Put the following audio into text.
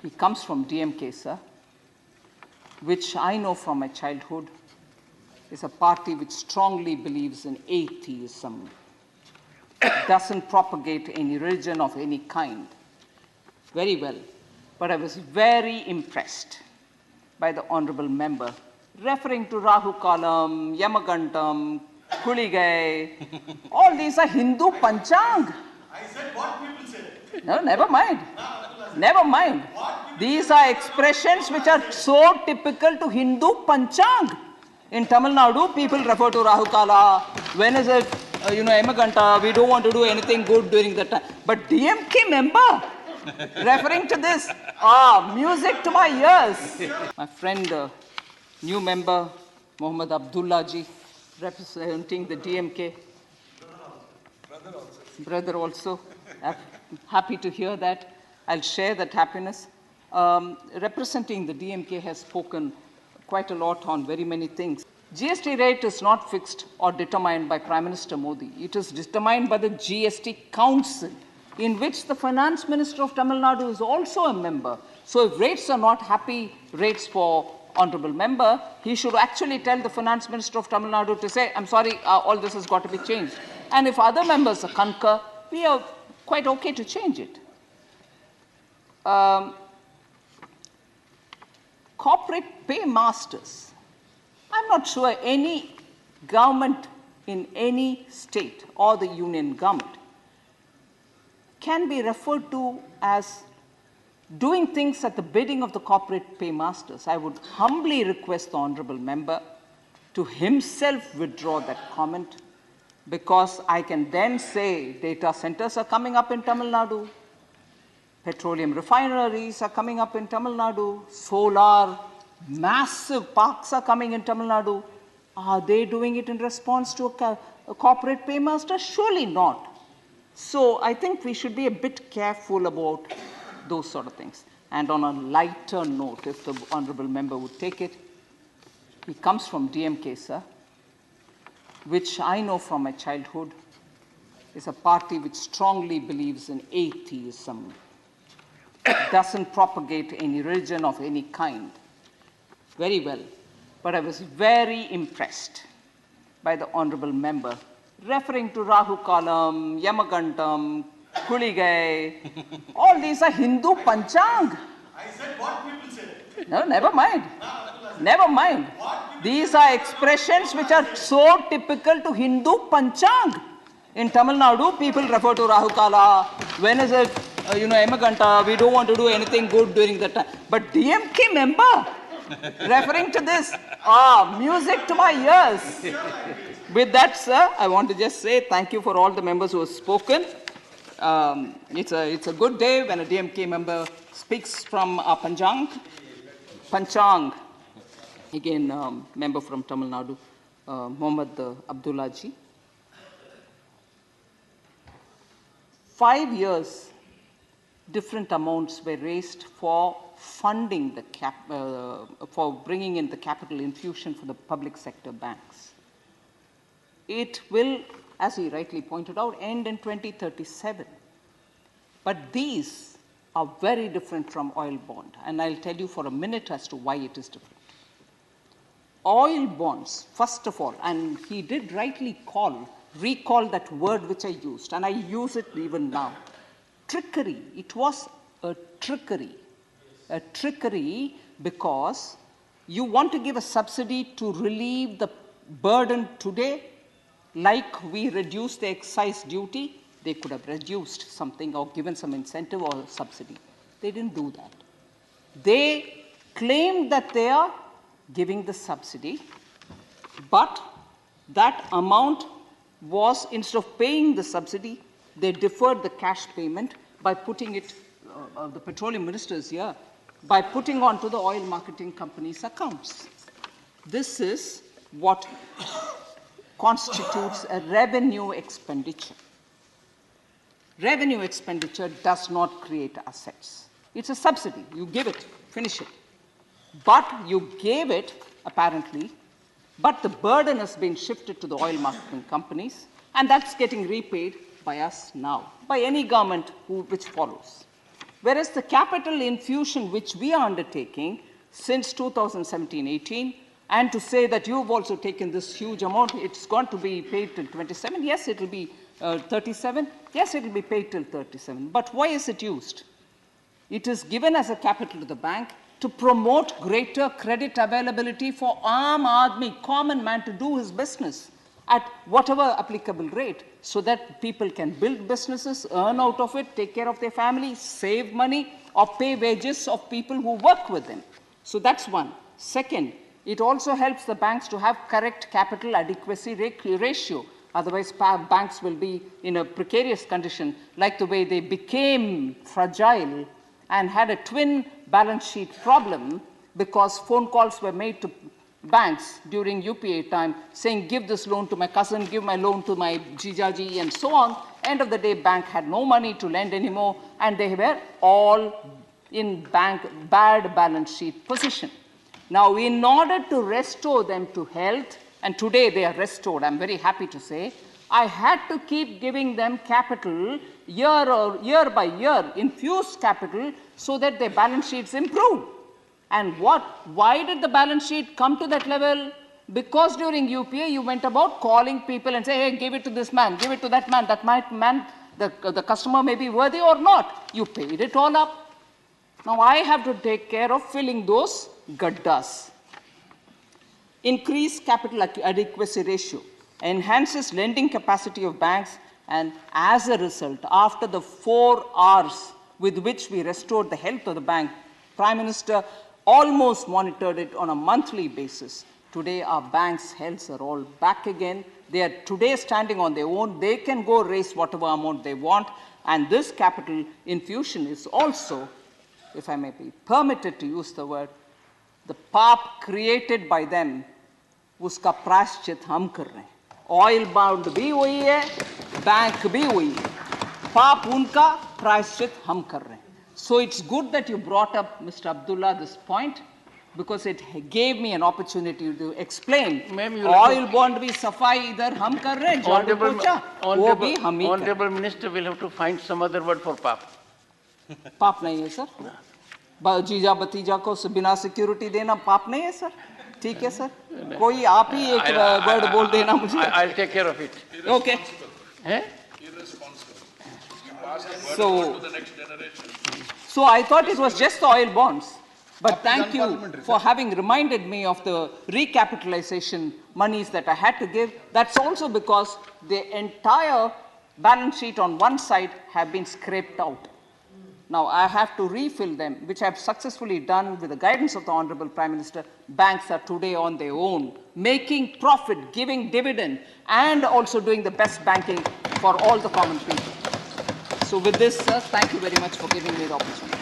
He comes from DMK, sir, which I know from my childhood is a party which strongly believes in atheism, doesn't propagate any religion of any kind. Very well. But I was very impressed by the honorable member referring to rahukalam, yamaghantam, kuligai. All these are hindupanchang. I said what people say. No, never mind. Never mind. These are expressions which are so typical to hindupanchang. In Tamil Nadu, people refer to rahukala. When is it, emaghanta? We don't want to do anything good during that time. But DMK member referring to this, music to my ears. My friend, new member, Abdullah ji, representing the DMK. Brother also. Happy to hear that. I'll share that happiness. Representing the DMK has spoken quite a lot on very many things. GST rate is not fixed or determined by Prime Minister Modi. It is determined by the GST Council, in which the Finance Minister of Tamil Nadu is also a member. So if rates are not happy rates for honorable member, he should actually tell the Finance Minister of Tamil Nadu to say, I'm sorry, all this has got to be changed. And if other members concur, we are quite okay to change it. Corporate paymasters. I'm not sure any government in any state or the union government can be referred to as doing things at the bidding of the corporate paymasters. I would humbly request the honorable member to himself withdraw that comment, because I can then say data centers are coming up in Tamil Nadu, petroleum refineries are coming up in Tamil Nadu, solar, massive parks are coming in Tamil Nadu. Are they doing it in response to a corporate paymaster? Surely not. So I think we should be a bit careful about those sort of things. And on a lighter note, if the honorable member would take it, he comes from DMK, sir, which I know from my childhood is a party which strongly believes in atheism, doesn't propagate any religion of any kind. Very well. But I was very impressed by the honorable member referring to rahukalam, yamaghantam, kuligai. All these are hindupanchang. I said what people say. No, never mind. Never mind. These are expressions which are so typical to hindupanchang. In Tamil Nadu, people refer to rahukala. When is it, emaghanta? We don't want to do anything good during that time. But DMK member referring to this, music to my ears. With that, sir, I want to just say thank you for all the members who have spoken. It's a good day when a DMK member speaks from Panchang. Again, member from Tamil Nadu, Abdullah ji. 5 years, different amounts were raised for funding for bringing in the capital infusion for the public sector banks. It will, as he rightly pointed out, end in 2037. But these are very different from oil bond, and I'll tell you for a minute as to why it is different. Oil bonds, first of all, and he did rightly recall that word which I used, and I use it even now. Trickery. It was a trickery. A trickery because you want to give a subsidy to relieve the burden today, like we reduced the excise duty. They could have reduced something or given some incentive or subsidy. They didn't do that. They claimed that they are giving the subsidy, but that amount was, instead of paying the subsidy, they deferred the cash payment by putting it, the petroleum ministers here, by putting onto the oil marketing companies' accounts. This is what constitutes a revenue expenditure. Revenue expenditure does not create assets. It's a subsidy. You give it, finish it. But you gave it, apparently, but the burden has been shifted to the oil marketing companies, and that's getting repaid by us now, by any government which follows. Whereas the capital infusion which we are undertaking since 2017-18, and to say that you've also taken this huge amount, it's going to be paid till 27. Yes, it will be 37. Yes, it will be paid till 37. But why is it used? It is given as a capital to the bank to promote greater credit availability for Aam Aadmi, common man, to do his business at whatever applicable rate, so that people can build businesses, earn out of it, take care of their families, save money, or pay wages of people who work with them. So that's one. Second, it also helps the banks to have correct capital adequacy ratio. Otherwise, banks will be in a precarious condition, like the way they became fragile and had a twin balance sheet problem because phone calls were made to banks during UPA time saying, give this loan to my cousin, give my loan to my jijaji, and so on. End of the day, bank had no money to lend anymore, and they were all in bad balance sheet position. Now, in order to restore them to health, and today they are restored, I'm very happy to say, I had to keep giving them capital year by year, infused capital, so that their balance sheets improve. And why did the balance sheet come to that level? Because during UPA, you went about calling people and say, hey, give it to this man, give it to that man, the customer may be worthy or not. You paid it all up. Now I have to take care of filling those gaddas. Increase capital adequacy ratio, enhances lending capacity of banks, and as a result, after the 4 Rs with which we restored the health of the bank, Prime Minister almost monitored it on a monthly basis. Today, our banks' healths are all back again. They are today standing on their own. They can go raise whatever amount they want. And this capital infusion is also, if I may be permitted to use the word, the pap created by them, uska प्रायश्चित हम कर रहे हैं. Oil bound भी वही है, bank भी वही है. पाप उनका, प्रायश्चित हम कर रहे हैं. So it's good that you brought up, Mr. Abdullah, this point, because it gave me an opportunity to explain. Oil bond भी सफाई इधर हम कर रहे हैं, झाड़ू पोछा वो भी हम ही कर रहे हैं. Honorable Minister will have to find some other word for pap. पाप नहीं है सर. जीजा भतीजा को बिना सिक्योरिटी देना पाप नहीं है सर. ठीक है सर. कोई आप ही एक वर्ड बोल देना मुझे. I'll take care of it. Okay. So I thought it was just the oil bonds. But thank you for having reminded me of the recapitalization monies that I had to give. That's also because the entire balance sheet on one side have been scraped out. Now I have to refill them, which I have successfully done with the guidance of the Honorable Prime Minister. Banks are today on their own, making profit, giving dividend, and also doing the best banking for all the common people. So with this, sir, thank you very much for giving me the opportunity.